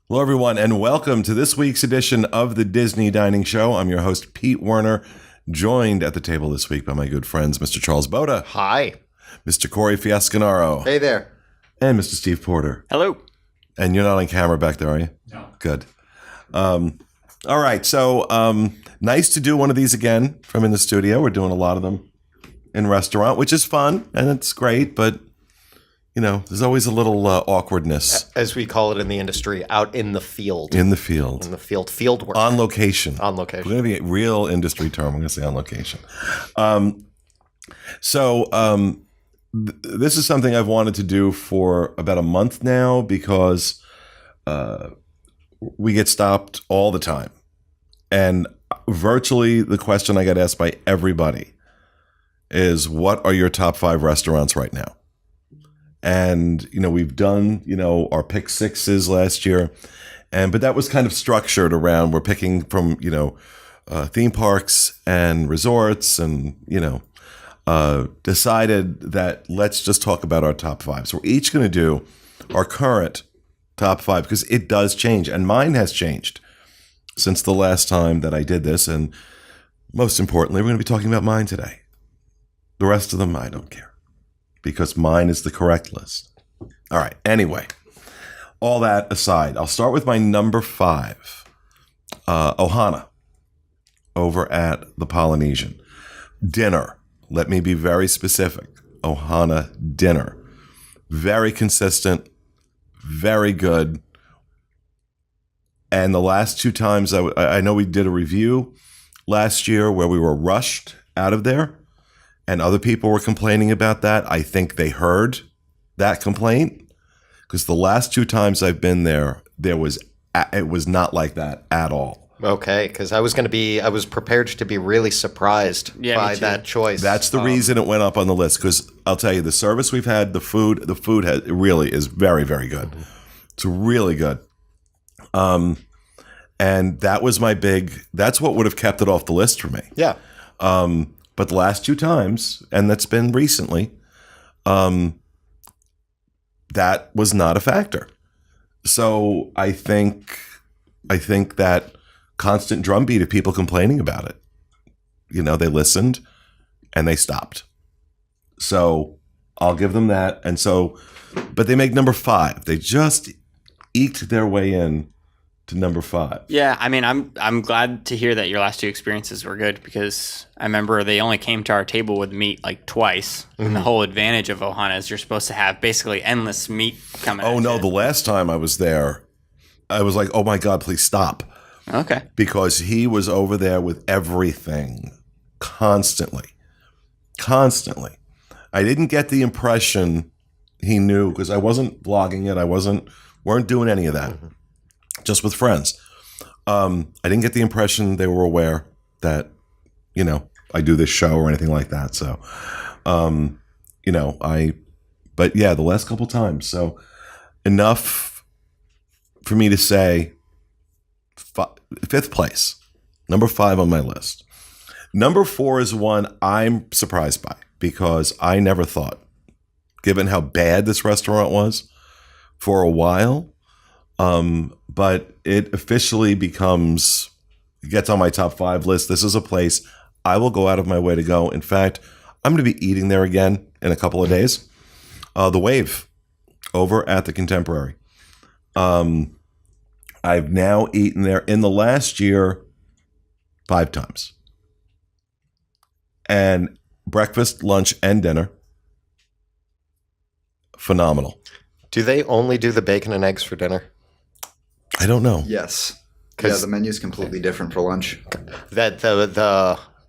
Hello, everyone, and welcome to this week's edition of the Disney Dining Show. I'm your host, Pete Werner, joined at the table this week by my good friends, Mr. Charles Boda. Hi. Mr. Corey Fiasconaro. Hey there. And Mr. Steve Porter. Hello. And you're not on camera back there, are you? No. Good. All right, so nice to do one of these again from in the studio. We're doing a lot of them in restaurant, which is fun, and it's great, but you know, there's always a little awkwardness. As we call it in the industry, out in the field. In the field. In the field. Field work. On location. On location. We're going to be a real industry term. We're going to say on location. This is something I've wanted to do for about a month now because we get stopped all the time. And virtually the question I get asked by everybody is, what are your top 5 restaurants right now? And, you know, we've done, you know, our pick sixes last year. But that was kind of structured around, we're picking from, you know, theme parks and resorts and, you know, decided that let's just talk about our top 5. So we're each going to do our current top 5 because it does change. And mine has changed since the last time that I did this. And most importantly, we're going to be talking about mine today. The rest of them, I don't care, because mine is the correct list. All right. Anyway, all that aside, I'll start with my number 5, Ohana, over at the Polynesian. Dinner. Let me be very specific. Ohana dinner. Very consistent. Very good. And the last 2 times, I know we did a review last year where we were rushed out of there. And other people were complaining about that. I think they heard that complaint because the last 2 times I've been there, it was not like that at all. Okay, because I was prepared to be really surprised by that choice. That's the reason it went up on the list, because I'll tell you, the service we've had, the food really is very, very good. Mm-hmm. It's really good. And that was that's what would have kept it off the list for me. Yeah. But the last 2 times, and that's been recently, that was not a factor. So I think that constant drumbeat of people complaining about it, you know, they listened and they stopped. So I'll give them that. And so, but they make number 5. They just eked their way in to number 5. Yeah, I mean, I'm glad to hear that your last 2 experiences were good, because I remember they only came to our table with meat like twice. Mm-hmm. And the whole advantage of Ohana is you're supposed to have basically endless meat coming. Oh no, the last time I was there, I was like, oh my God, please stop. Okay. Because he was over there with everything constantly. I didn't get the impression he knew, because I wasn't vlogging it. Weren't doing any of that. Mm-hmm. Just with friends. I didn't get the impression they were aware that, you know, I do this show or anything like that. So, you know, but yeah, the last couple times. So enough for me to say 5th place, number 5 on my list. Number 4 is one I'm surprised by, because I never thought, given how bad this restaurant was for a while, but it officially gets on my top 5 list. This is a place I will go out of my way to go. In fact, I'm going to be eating there again in a couple of days. The Wave over at the Contemporary. I've now eaten there in the last year 5 times. And breakfast, lunch, and dinner. Phenomenal. Do they only do the bacon and eggs for dinner? I don't know. Yes. Yeah, the menu's completely different for lunch.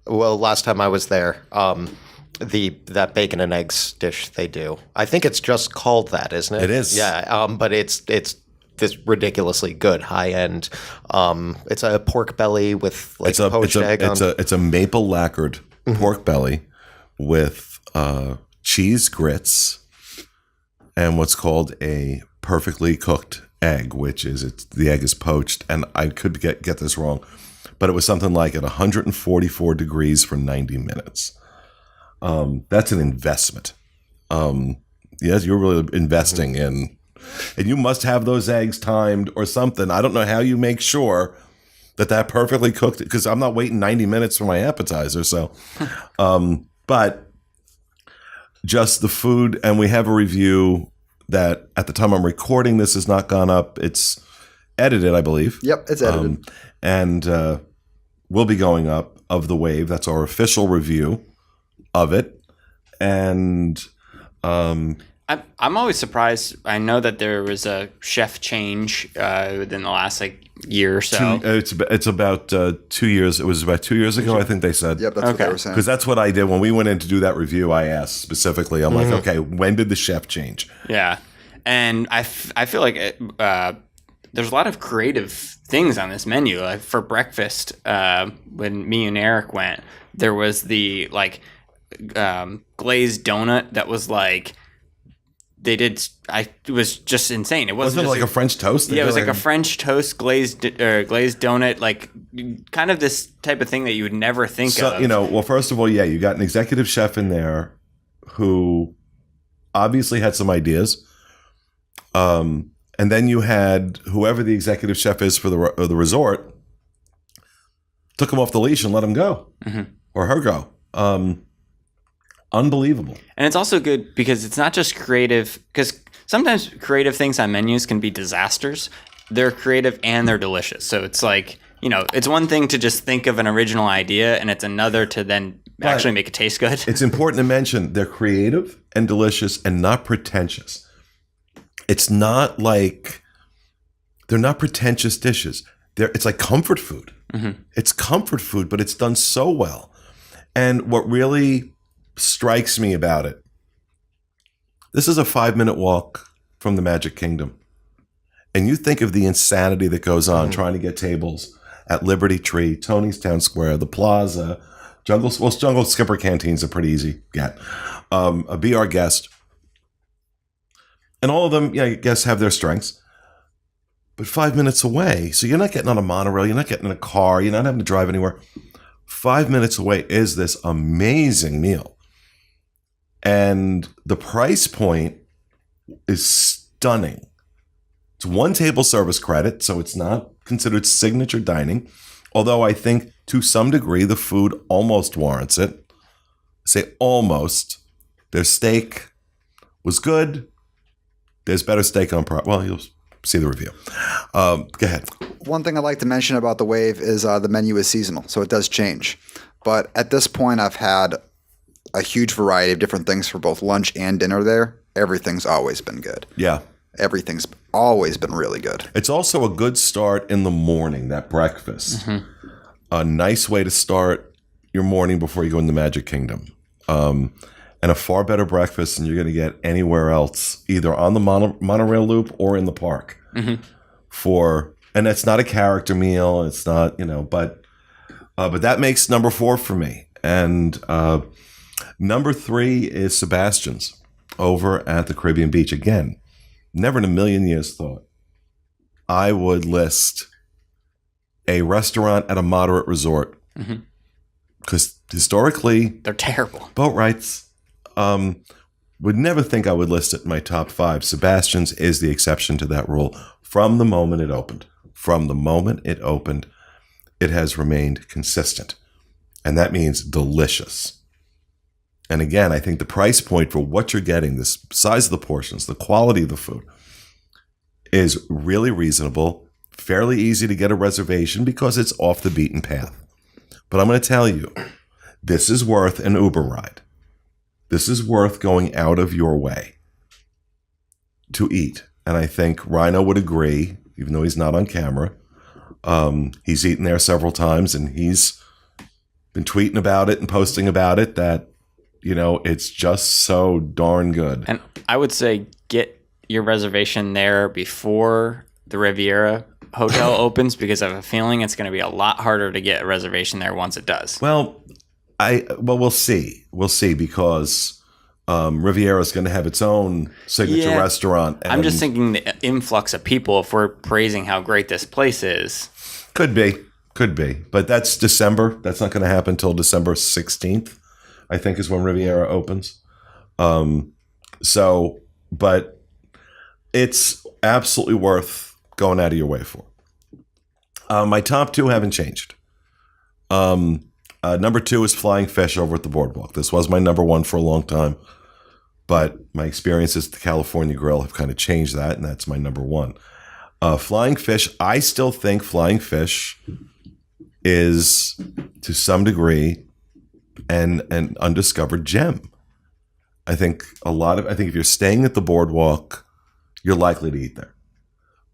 Last time I was there, that bacon and eggs dish they do, I think it's just called that, isn't it? It is. Yeah. But it's this ridiculously good, high end. It's a pork belly with like poached egg. It's a maple lacquered pork belly with cheese grits and what's called a perfectly cooked egg, which is the egg is poached, and I could get this wrong, but it was something like at 144 degrees for 90 minutes. That's an investment. Yes, you're really investing in And you must have those eggs timed or something. I don't know how you make sure that perfectly cooked, because I'm not waiting 90 minutes for my appetizer. So, but just the food, and we have a review that at the time I'm recording this has not gone up. It's edited, I believe. Yep, it's edited. And will be going up, of the Wave. That's our official review of it. And I'm always surprised. I know that there was a chef change within the last year or so. It's about 2 years. It was about 2 years ago, I think they said. Yep, that's what they were saying. Because that's what I did when we went in to do that review. I asked specifically. I'm like, okay, when did the chef change? Yeah, and I feel like there's a lot of creative things on this menu. Like for breakfast, when me and Eric went, there was the glazed donut that was it was just insane. It wasn't like a French toast? Yeah, it was like a French toast glazed donut, kind of this type of thing that you would never think of. Well, first of all, yeah, you got an executive chef in there who obviously had some ideas. And then you had whoever the executive chef is for the resort took him off the leash and let him go, or her go. Unbelievable. And it's also good because it's not just creative, because sometimes creative things on menus can be disasters. They're creative and they're delicious. So it's it's one thing to just think of an original idea, and it's another to then actually make it taste good. It's important to mention they're creative and delicious and not pretentious. It's not they're not pretentious dishes. It's like comfort food. It's comfort food, but it's done so well. And what really strikes me about it, this is a 5-minute walk from the Magic Kingdom. And you think of the insanity that goes on trying to get tables at Liberty Tree, Tony's Town Square, the Plaza, Jungle Skipper Canteen's a pretty easy get. Be Our Guest. And all of them, I guess, have their strengths. But 5 minutes away, so you're not getting on a monorail, you're not getting in a car, you're not having to drive anywhere. 5 minutes away is this amazing meal. And the price point is stunning. It's one table service credit, so it's not considered signature dining. Although I think to some degree the food almost warrants it. I say almost. Their steak was good. There's better steak on well, you'll see the review. Go ahead. One thing I'd like to mention about the Wave is the menu is seasonal, so it does change. But at this point, I've had a huge variety of different things for both lunch and dinner there. Everything's always been good. Yeah. Everything's always been really good. It's also a good start in the morning, that breakfast. A nice way to start your morning before you go in the Magic Kingdom. And a far better breakfast than you're going to get anywhere else, either on the monorail loop or in the park. And it's not a character meal. It's not, but that makes number 4 for me. And number 3 is Sebastian's over at the Caribbean Beach. Again, never in a million years thought I would list a restaurant at a moderate resort. Because historically, they're terrible. Boat rights. Would never think I would list it in my top 5. Sebastian's is the exception to that rule. From the moment it opened. It has remained consistent. And that means delicious. And again, I think the price point for what you're getting, the size of the portions, the quality of the food, is really reasonable, fairly easy to get a reservation because it's off the beaten path. But I'm going to tell you, this is worth an Uber ride. This is worth going out of your way to eat. And I think Rhino would agree, even though he's not on camera. He's eaten there several times, and he's been tweeting about it and posting about it that, it's just so darn good. And I would say get your reservation there before the Riviera Hotel opens, because I have a feeling it's going to be a lot harder to get a reservation there once it does. Well, we'll see. We'll see, because Riviera is going to have its own signature restaurant. I'm just thinking the influx of people, if we're praising how great this place is. Could be. But that's December. That's not going to happen until December 16th, I think, is when Riviera opens. But It's absolutely worth going out of your way for. My top two haven't changed. Number two is Flying Fish over at the Boardwalk. This was my number one for a long time, but my experiences at the California Grill have kind of changed that, and that's my number one. Flying Fish, I still think Flying Fish is, to some degree, an undiscovered gem. I think if you're staying at the Boardwalk, you're likely to eat there.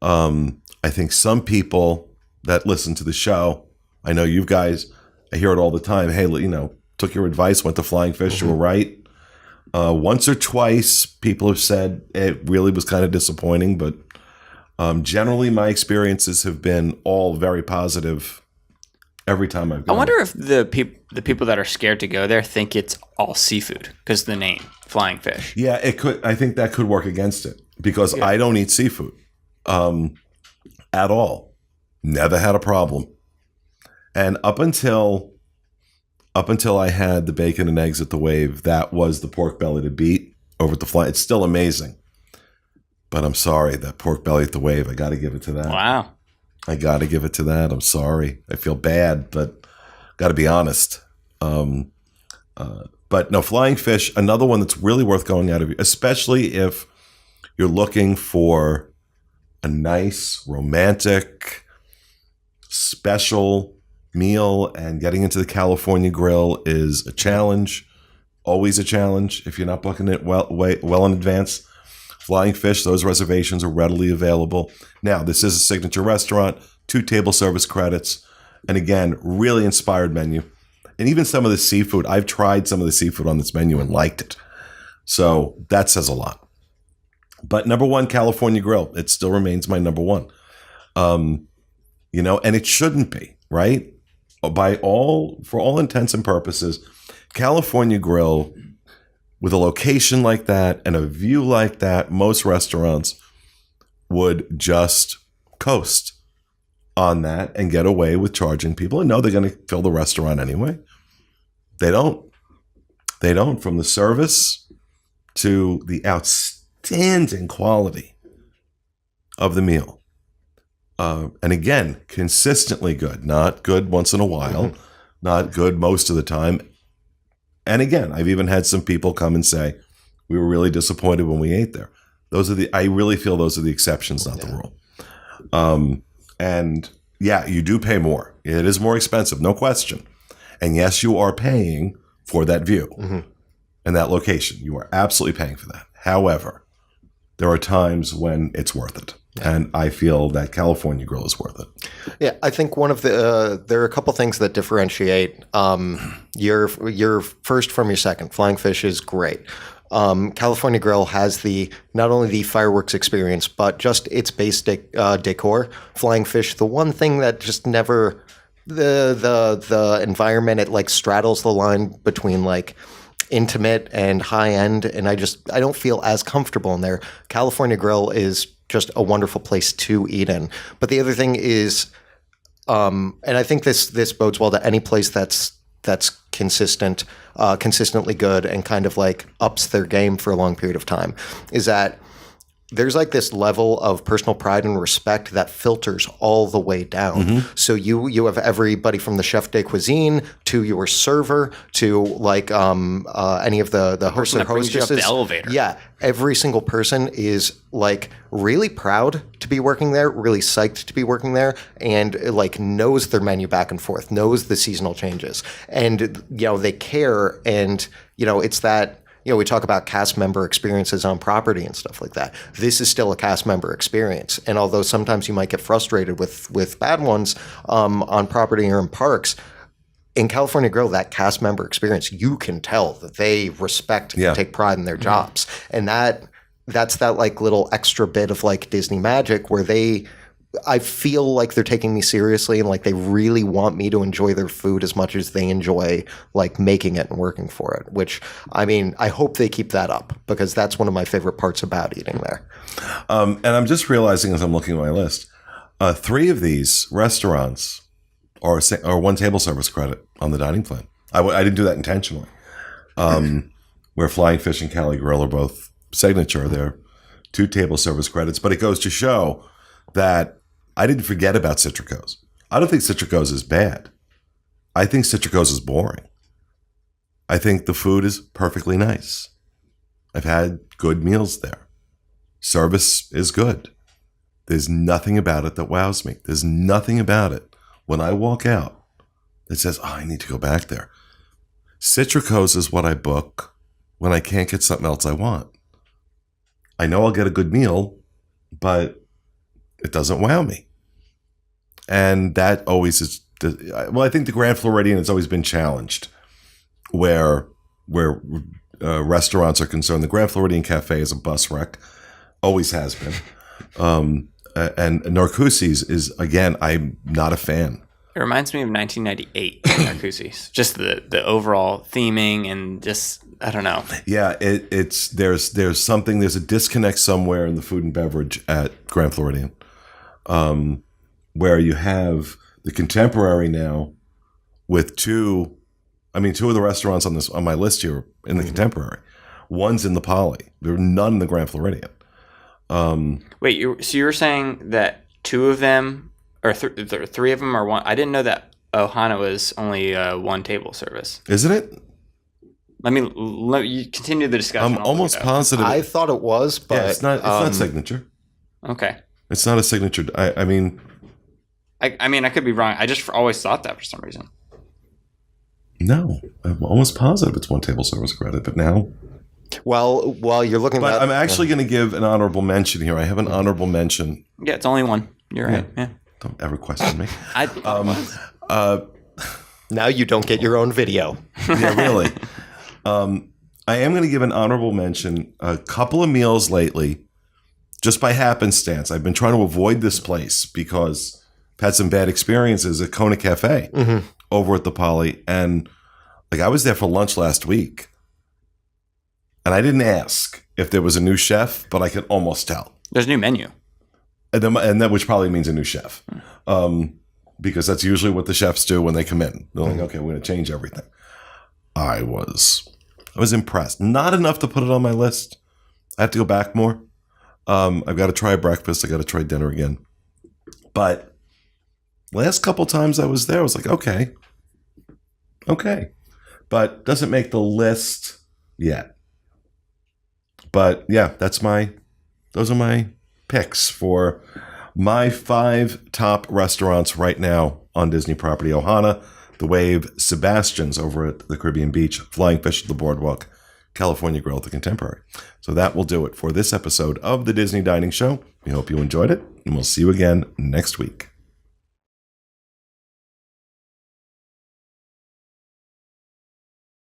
I think some people that listen to the show, I know you guys, I hear it all the time. Hey, took your advice, went to Flying Fish, you were right. Once or twice, people have said it really was kind of disappointing, but generally my experiences have been all very positive every time I've gone. I wonder if the people that are scared to go there think it's all seafood because the name, Flying Fish. Yeah, it could. I think that could work against it because I don't eat seafood at all. Never had a problem. And up until I had the bacon and eggs at the Wave, that was the pork belly to beat over at the Fly. It's still amazing. But I'm sorry, that pork belly at the Wave, I got to give it to that. Wow. I got to give it to that. I'm sorry. I feel bad, but got to be honest. But no, Flying Fish, another one that's really worth going out of, especially if you're looking for a nice, romantic, special meal, and getting into the California Grill is a challenge. Always a challenge if you're not booking it well in advance. Flying Fish, those reservations are readily available. Now, this is a signature restaurant, 2 table service credits, and again, really inspired menu. And even some of the seafood, I've tried some of the seafood on this menu and liked it. So that says a lot. But number one, California Grill. It still remains my number one. And it shouldn't be, right? For all intents and purposes, California Grill, with a location like that and a view like that, most restaurants would just coast on that and get away with charging people and know they're going to fill the restaurant anyway. They don't. They don't. From the service to the outstanding quality of the meal. And again, consistently good, not good once in a while, not good most of the time. And again, I've even had some people come and say, we were really disappointed when we ate there. I really feel those are the exceptions, not the rule. And yeah, you do pay more. It is more expensive, no question. And yes, you are paying for that view and that location. You are absolutely paying for that. However, there are times when it's worth it. And I feel that California Grill is worth it. Yeah, I think one of there are a couple things that differentiate your first from your second. Flying Fish is great. California Grill has not only the fireworks experience, but just its basic decor. Flying Fish, the one thing that just never the environment, it straddles the line between intimate and high end, and I don't feel as comfortable in there. California Grill is just a wonderful place to eat in. But the other thing is, and I think this bodes well to any place that's consistently good and kind of ups their game for a long period of time, is that there's this level of personal pride and respect that filters all the way down. So you have everybody from the chef de cuisine to your server to any of the hosts or hostesses. The elevator. Yeah, every single person is really proud to be working there, really psyched to be working there, and knows their menu back and forth, knows the seasonal changes, and they care, and it's that. We talk about cast member experiences on property and stuff like that. This is still a cast member experience. And although sometimes you might get frustrated with bad ones on property or in parks, in California Grill, that cast member experience, you can tell that they respect and take pride in their jobs. And that's that little extra bit of Disney magic where I feel like they're taking me seriously and they really want me to enjoy their food as much as they enjoy making it and working for it, which I hope they keep that up because that's one of my favorite parts about eating there. And I'm just realizing as I'm looking at my list, 3 of these restaurants are 1 table service credit on the dining plan. I didn't do that intentionally. Where Flying Fish and Cali Grill are both signature, they're 2 table service credits. But it goes to show that I didn't forget about Citrico's. I don't think Citrico's is bad. I think Citrico's is boring. I think the food is perfectly nice. I've had good meals there. Service is good. There's nothing about it that wows me. There's nothing about it when I walk out that says, oh, I need to go back there. Citrico's is what I book when I can't get something else I want. I know I'll get a good meal, but it doesn't wow me. And that always is, well, I think the Grand Floridian has always been challenged where restaurants are concerned. The Grand Floridian Cafe is a bus wreck, always has been. And Narcoossee's is, again, I'm not a fan. It reminds me of 1998 Narcoossee's. Just the overall theming and just, I don't know. Yeah, there's a disconnect somewhere in the food and beverage at Grand Floridian, where you have the Contemporary now with two of the restaurants on my list here in the Contemporary. One's in the Poly. There are none in the Grand Floridian. Wait, so you were saying that 2 of them, or 3 of them are one? I didn't know that Ohana was only 1 table service. Isn't it? Let you continue the discussion. I'm almost positive. I thought it was, but yeah, it's not signature. Okay. It's not a signature. I mean, I could be wrong. I just always thought that for some reason. No, I'm almost positive it's 1 table service credit, but now. Well, while you're looking But at I'm actually going to give an honorable mention here. I have an honorable mention. Yeah, it's only 1. You're right. Yeah. Don't ever question me. now you don't get your own video. Yeah, really. I am going to give an honorable mention. A couple of meals lately, just by happenstance. I've been trying to avoid this place because I've had some bad experiences at Kona Cafe over at the Poly. And I was there for lunch last week. And I didn't ask if there was a new chef, but I could almost tell. There's a new menu. And that which probably means a new chef. Because that's usually what the chefs do when they come in. They're like, okay, we're going to change everything. I was impressed. Not enough to put it on my list. I have to go back more. I've got to try breakfast. I got to try dinner again. But last couple times I was there, I was like, okay. But doesn't make the list yet. But yeah, those are my picks for my 5 top restaurants right now on Disney property. Ohana, The Wave, Sebastian's over at the Caribbean Beach, Flying Fish at the Boardwalk, California Grill at the Contemporary. So that will do it for this episode of the Disney Dining Show. We hope you enjoyed it, and we'll see you again next week.